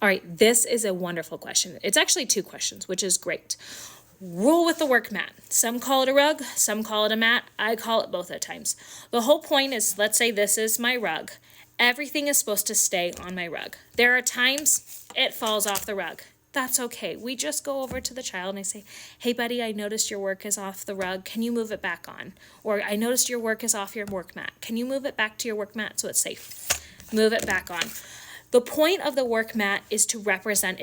All right, this is a wonderful question. It's actually 2 questions, which is great. Rule with the work mat. Some call it a rug, some call it a mat. I call it both at times. The whole point is, let's say this is my rug. Everything is supposed to stay on my rug. There are times it falls off the rug. That's okay. We just go over to the child and I say, hey buddy, I noticed your work is off the rug. Can you move it back on? Or I noticed your work is off your work mat. Can you move it back to your work mat so it's safe? Move it back on. The point of the work mat is to represent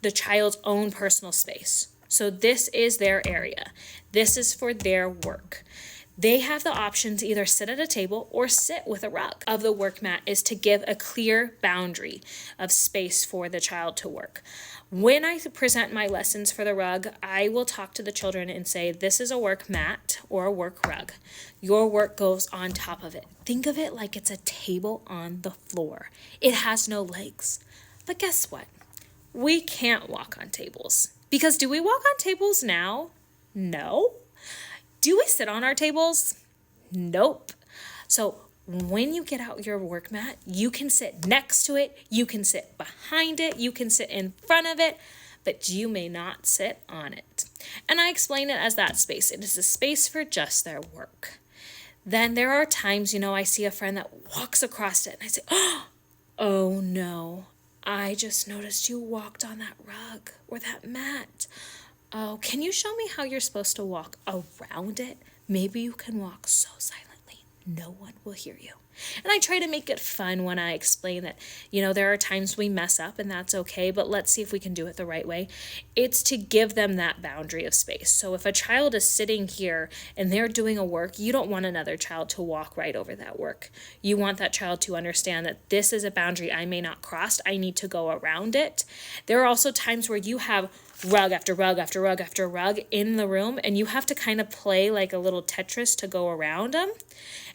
the child's own personal space. So this is their area. This is for their work. They have the option to either sit at a table or sit with a rug. Of the work mat is to give a clear boundary of space for the child to work. When I present my lessons for the rug, I will talk to the children and say, this is a work mat or a work rug. Your work goes on top of it. Think of it like it's a table on the floor. It has no legs. But guess what? We can't walk on tables. Because do we walk on tables now? No. Do we sit on our tables? Nope. So when you get out your work mat, you can sit next to it, you can sit behind it, you can sit in front of it, but you may not sit on it. And I explain it as that space. It is a space for just their work. Then there are times, I see a friend that walks across it and I say, oh no, I just noticed you walked on that rug or that mat. Oh, can you show me how you're supposed to walk around it? Maybe you can walk so silently, no one will hear you. And I try to make it fun when I explain that, there are times we mess up and that's okay, but let's see if we can do it the right way. It's to give them that boundary of space. So if a child is sitting here and they're doing a work, you don't want another child to walk right over that work. You want that child to understand that this is a boundary I may not cross. I need to go around it. There are also times where you have rug after rug after rug after rug in the room, and you have to kind of play like a little Tetris to go around them.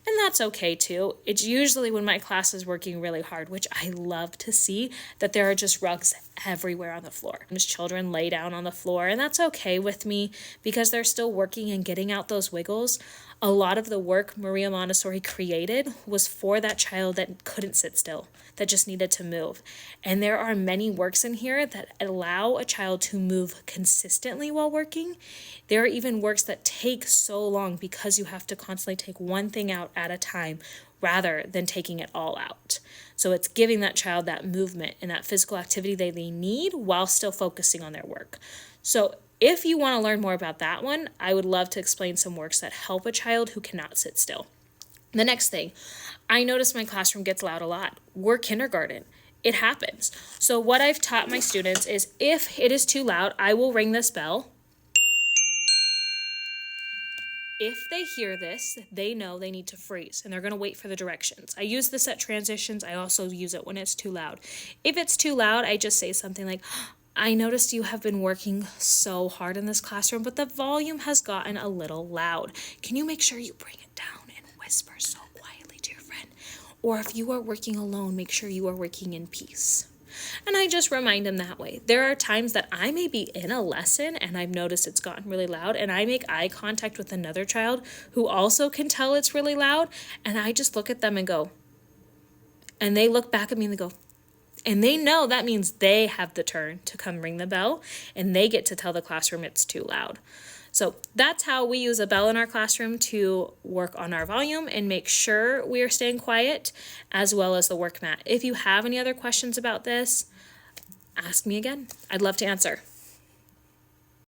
And that's okay too. It's usually when my class is working really hard, which I love to see, that there are just rugs everywhere on the floor. Sometimes children lay down on the floor, and that's okay with me because they're still working and getting out those wiggles. A lot of the work Maria Montessori created was for that child that couldn't sit still, that just needed to move. And there are many works in here that allow a child to move consistently while working. There are even works that take so long because you have to constantly take one thing out at a time rather than taking it all out. So it's giving that child that movement and that physical activity they need while still focusing on their work. So if you want to learn more about that one, I would love to explain some works that help a child who cannot sit still. The next thing, I notice my classroom gets loud a lot. We're kindergarten. It happens. So what I've taught my students is if it is too loud, I will ring this bell. If they hear this, they know they need to freeze and they're going to wait for the directions. I use this at transitions. I also use it when it's too loud. If it's too loud, I just say something like, I noticed you have been working so hard in this classroom, but the volume has gotten a little loud. Can you make sure you bring it down and whisper so quietly to your friend? Or if you are working alone, make sure you are working in peace. And I just remind them that way. There are times that I may be in a lesson and I've noticed it's gotten really loud and I make eye contact with another child who also can tell it's really loud, and I just look at them and go, and they look back at me and they go, and they know that means they have the turn to come ring the bell and they get to tell the classroom it's too loud. So that's how we use a bell in our classroom to work on our volume and make sure we are staying quiet, as well as the work mat. If you have any other questions about this, ask me again. I'd love to answer.